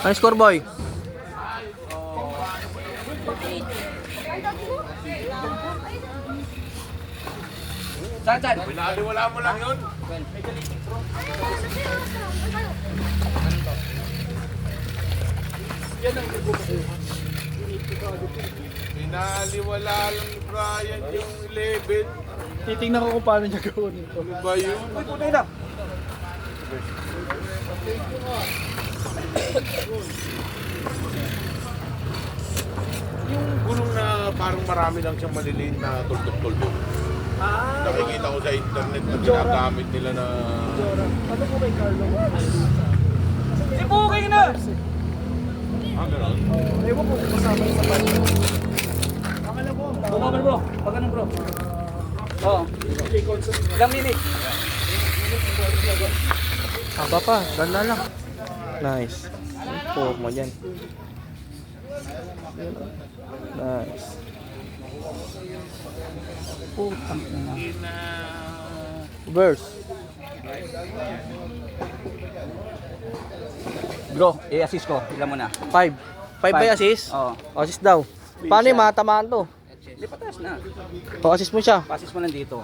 Ano score, boy? Saan? Pinaliwala mo lang yun. Pinaliwala lang ni Brian yung 11. Titingnan ko kung paano niya gawin ito. Ano ba yun? Uy, puto na. Yung gulong na parang marami lang siyang maliliit na tuldok-tuldok. Nakikita ko sa internet na ginagamit nila na... Ano po kay Carlo? Si Booking na! Gano'n? Ewan ko kung kasama yung sapat. Akala ko ang tawag. Bumabal bro. Pag ganun bro. Oo. Ilang minute? Haba pa, ganda lang. Nice. Puhok mo dyan. Nice. Putang ina. Verse. Bro, i-assist ko. Ilan mo na? 5. 5 by assist? Oo. Assist daw. Paano yung matamaan to? Hindi, pataas na. O assist mo siya. Passes mo lang dito.